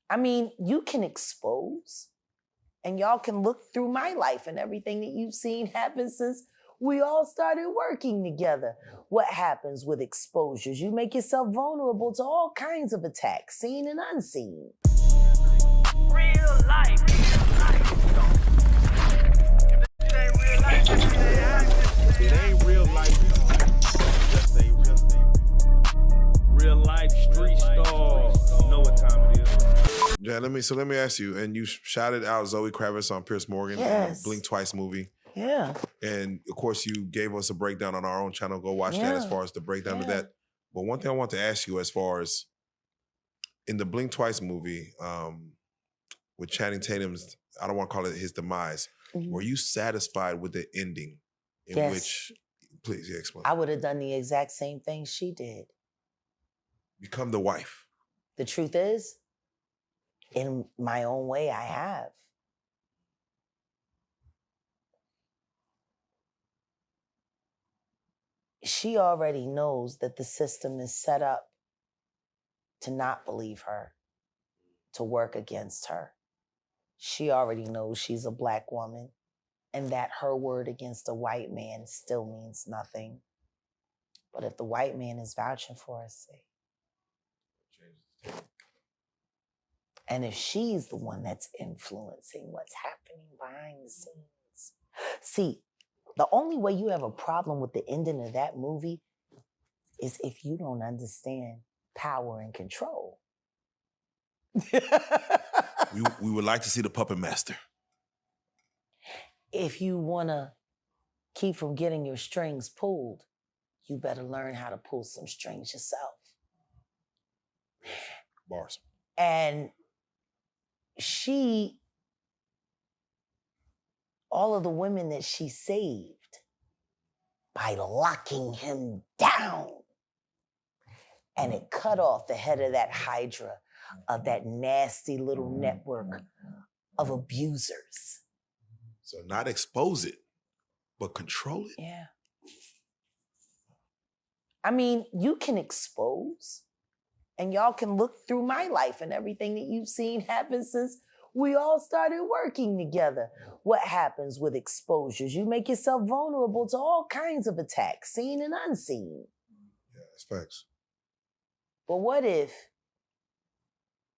I mean, you can expose, and y'all can look through my life and everything that you've seen happen since we all started working together. What happens with exposures? You make yourself vulnerable to all kinds of attacks, seen and unseen. Real life. If it ain't real life, just ain't real. Real life, street stars. You know what time it is. Yeah, let me ask you, and you shouted out Zoe Kravitz on Pierce Morgan, Yes. Blink Twice movie. Yeah. And of course, you gave us a breakdown on our own channel. Go watch that as far as the breakdown of that. But one thing I want to ask you, as far as in the Blink Twice movie, with Channing Tatum's, I don't want to call it his demise, were you satisfied with the ending? In which, please, explain. I would have done the exact same thing she did. Become the wife. The truth is, in my own way, I have. She already knows that the system is set up to not believe her, to work against her. She already knows she's a Black woman and that her word against a white man still means nothing. But if the white man is vouching for her, and if she's the one that's influencing what's happening behind the scenes. See, the only way you have a problem with the ending of that movie is if you don't understand power and control. We would like to see the puppet master. If you want to keep from getting your strings pulled, you better learn how to pull some strings yourself. Bars. And she, all of the women that she saved by locking him down, and it cut off the head of that hydra, of that nasty little network of abusers. So not expose it, but control it? Yeah. I mean, you can expose, and y'all can look through my life and everything that you've seen happen since we all started working together. What happens with exposures? You make yourself vulnerable to all kinds of attacks, seen and unseen. Yeah, that's facts. But what if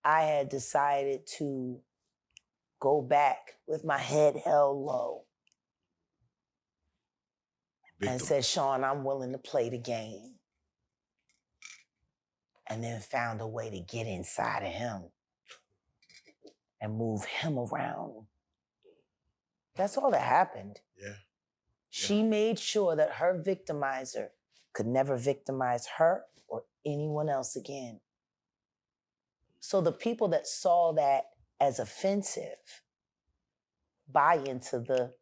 I had decided to go back with my head held low and said, Sean, I'm willing to play the game, and then found a way to get inside of him and move him around? That's all that happened. Yeah. She made sure that her victimizer could never victimize her or anyone else again. So the people that saw that as offensive buy into the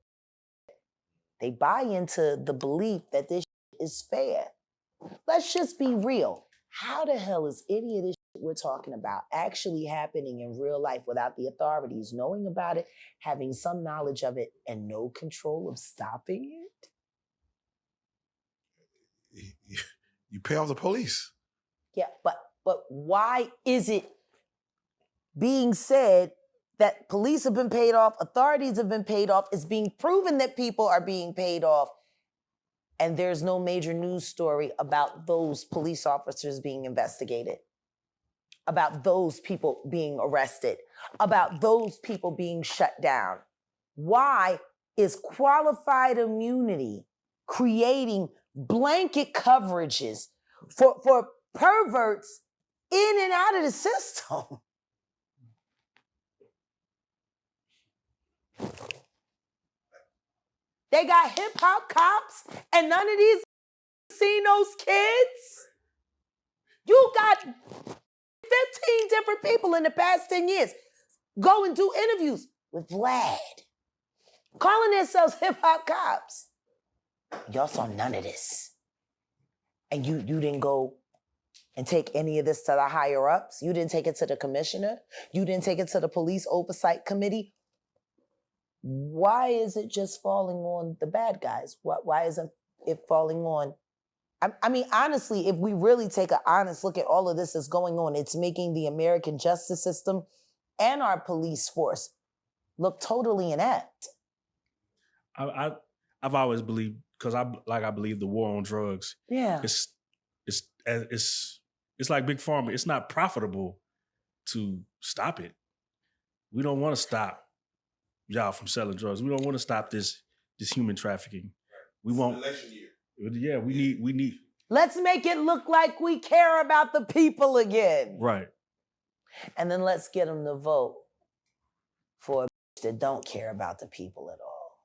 belief that this is fair. Let's just be real. How the hell is any of this we're talking about actually happening in real life without the authorities knowing about it, having some knowledge of it, and no control of stopping it? You pay off the police. Yeah, but why is it being said that police have been paid off, authorities have been paid off, it's being proven that people are being paid off, and there's no major news story about those police officers being investigated, about those people being arrested, about those people being shut down? Why is qualified immunity creating blanket coverages for perverts in and out of the system? They got hip hop cops, and none of these seen those kids. You got 15 different people in the past 10 years go and do interviews with Vlad, calling themselves hip hop cops. Y'all saw none of this. And you didn't go and take any of this to the higher ups. You didn't take it to the commissioner. You didn't take it to the police oversight committee. Why is it just falling on the bad guys? Why isn't it falling on? I mean, honestly, if we really take an honest look at all of this that's going on, it's making the American justice system and our police force look totally inept. I've always believed, because I believe the war on drugs. Yeah. It's like Big Pharma. It's not profitable to stop it. We don't want to stop y'all from selling drugs. We don't want to stop this human trafficking. We want election year. Yeah, we need. Let's make it look like we care about the people again. Right. And then let's get them to vote for a bitch that don't care about the people at all.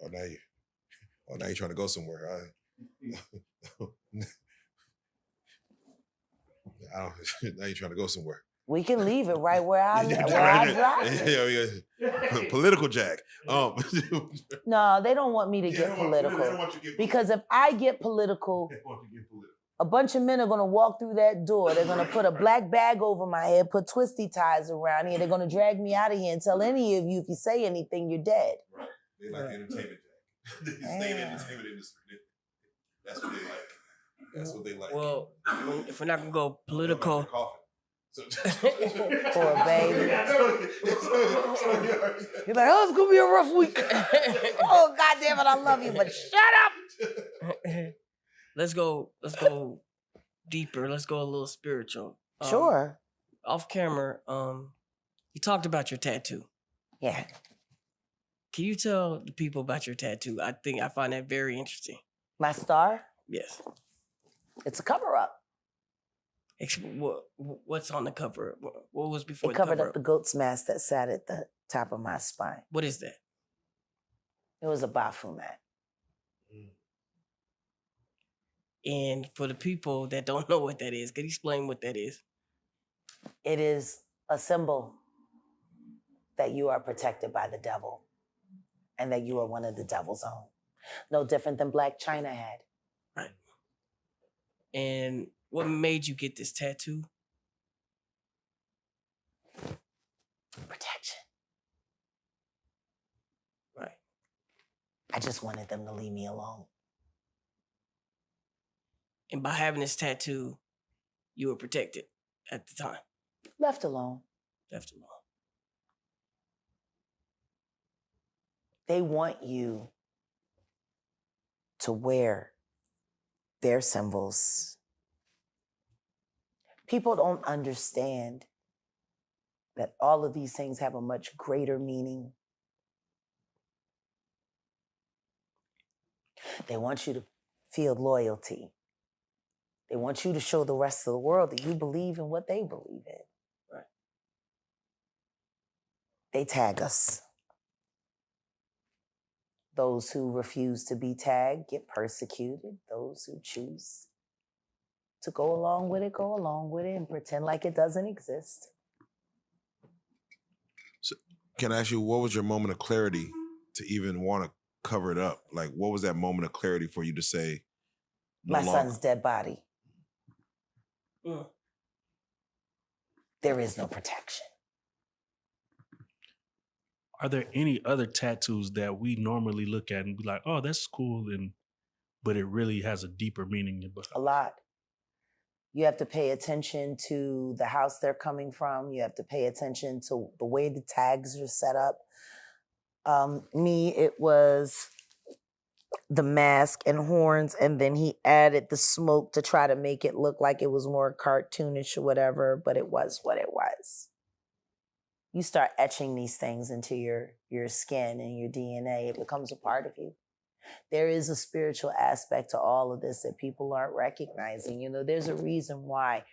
Oh, now you're trying to go somewhere. Now you're trying to go somewhere. We can leave it right where I dropped it. Yeah. Political jack. No, they don't want me to get political. Because if I get political, a bunch of men are going to walk through that door. They're going to put a black bag over my head, put twisty ties around here. They're going to drag me out of here and tell any of you, if you say anything, you're dead. Right. They like entertainment jack. They stay in the entertainment industry. That's what they like. That's what they like. Well, if we're not going to go political... Poor baby. You're like, oh, it's gonna be a rough week. Oh, goddamn it, I love you, but shut up. Let's go deeper. Let's go a little spiritual. Sure. Off camera, you talked about your tattoo. Yeah. Can you tell the people about your tattoo? I find that very interesting. My star? Yes. It's a cover-up. What's on the cover? What was before it the covered cover? Up the goat's mask that sat at the top of my spine. What is that? It was a Baphomet. And for the people that don't know what that is, can you explain what that is? It is a symbol that you are protected by the devil and that you are one of the devil's own. No different than Black China had. Right. And what made you get this tattoo? Protection. Right. I just wanted them to leave me alone. And by having this tattoo, you were protected at the time. Left alone. Left alone. They want you to wear their symbols. People don't understand that all of these things have a much greater meaning. They want you to feel loyalty. They want you to show the rest of the world that you believe in what they believe in. Right. They tag us. Those who refuse to be tagged get persecuted. Those who choose to go along with it and pretend like it doesn't exist. So, can I ask you, what was your moment of clarity to even want to cover it up? Like, what was that moment of clarity for you to say, my son's dead body? There is no protection. Are there any other tattoos that we normally look at and be like, oh, that's cool, but it really has a deeper meaning? A lot. You have to pay attention to the house they're coming from. You have to pay attention to the way the tags are set up. It was the mask and horns, and then he added the smoke to try to make it look like it was more cartoonish or whatever, but it was what it was. You start etching these things into your skin and your DNA, it becomes a part of you. There is a spiritual aspect to all of this that people aren't recognizing. You know, there's a reason why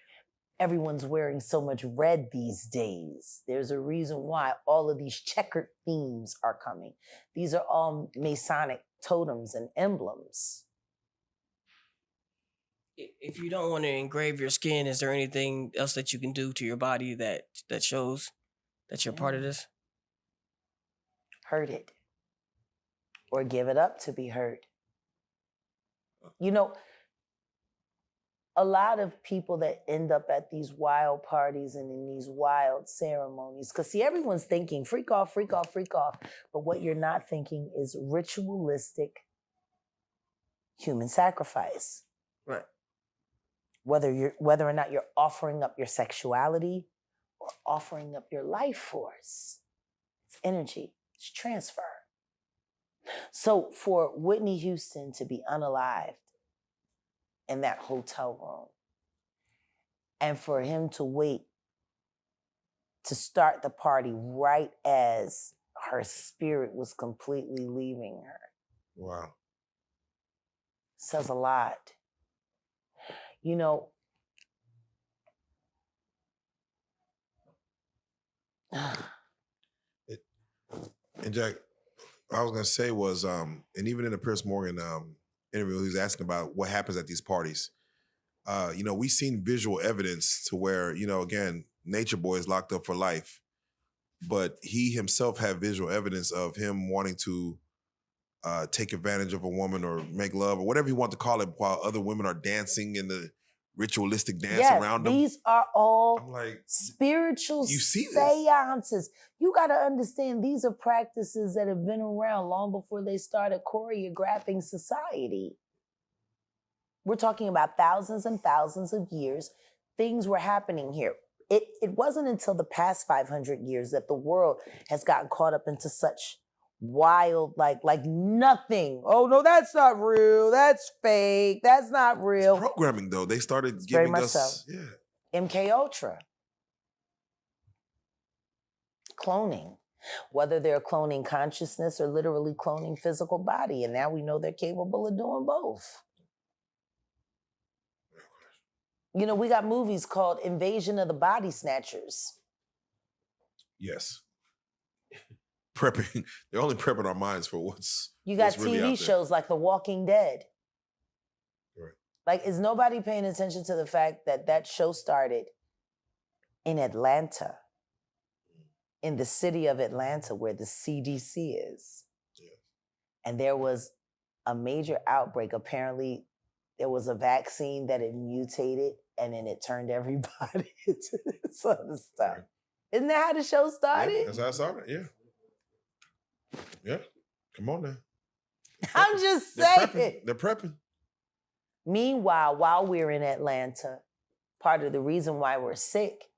everyone's wearing so much red these days. There's a reason why all of these checkered themes are coming. These are all Masonic totems and emblems. If you don't want to engrave your skin, is there anything else that you can do to your body that shows that you're part of this? Hurt it. Or give it up to be hurt. You know, a lot of people that end up at these wild parties and in these wild ceremonies, because see, everyone's thinking freak off, freak off, freak off. But what you're not thinking is ritualistic human sacrifice. Right. Whether or not you're offering up your sexuality or offering up your life force. It's energy, it's transfer. So for Whitney Houston to be unalived in that hotel room, and for him to wait to start the party right as her spirit was completely leaving her. Wow. Says a lot. You know, and Jack, I was gonna say was, and even in the Piers Morgan interview, he was asking about what happens at these parties. You know, we've seen visual evidence to where, you know, again, Nature Boy is locked up for life, but he himself had visual evidence of him wanting to take advantage of a woman or make love or whatever you want to call it while other women are dancing in the ritualistic dance around him. These are all I'm like, spiritual you see this? seances. You got to understand these are practices that have been around long before they started choreographing society. We're talking about thousands and thousands of years. Things were happening here. It wasn't until the past 500 years that the world has gotten caught up into such wild, like nothing. Oh no, that's not real. That's fake. That's not real. It's programming though. They started Very giving much us, so. yeah. MK Ultra. Cloning. Whether they're cloning consciousness or literally cloning physical body. And now we know they're capable of doing both. You know, we got movies called Invasion of the Body Snatchers. Yes. Prepping. They're only prepping our minds for what's You got what's really out TV there. shows like The Walking Dead. Right. Like, is nobody paying attention to the fact that that show started in Atlanta, in the city of Atlanta, where the CDC is? Yeah. And there was a major outbreak. Apparently, there was a vaccine that had mutated, and then it turned everybody into this other stuff. Right. Isn't that how the show started? Yeah, that's how it started, yeah. Yeah, come on now. I'm just They're saying. They're prepping. Meanwhile, while we're in Atlanta, part of the reason why we're sick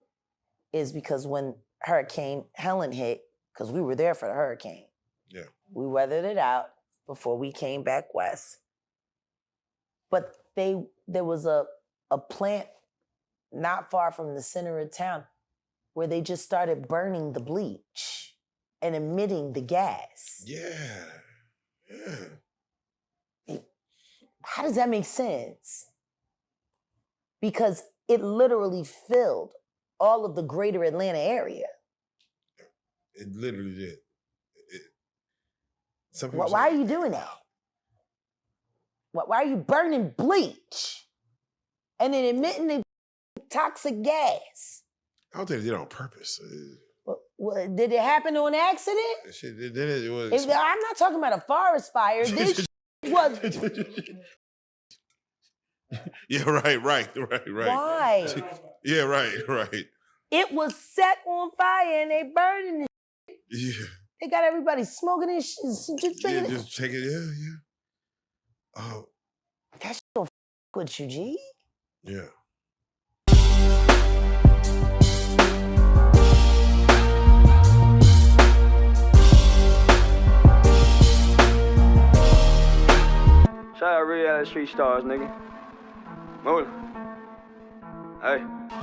is because when Hurricane Helen hit, because we were there for the hurricane. Yeah. We weathered it out before we came back west. But there was a plant not far from the center of town where they just started burning the bleach and emitting the gas. Yeah. How does that make sense? Because it literally filled all of the greater Atlanta area. It literally did. Why are you doing that? Why are you burning bleach and then emitting the toxic gas? I don't think they did it on purpose. Did it happen on accident? It was. I'm not talking about a forest fire. This was. Yeah, right. Why? Yeah, right. It was set on fire and they burning it. Yeah. They got everybody smoking and just drinking it. Just take it. Yeah. Oh. That shit don't f with you, G. Yeah. Shout out Reallyfe Street Stars, nigga. Move it. Hey.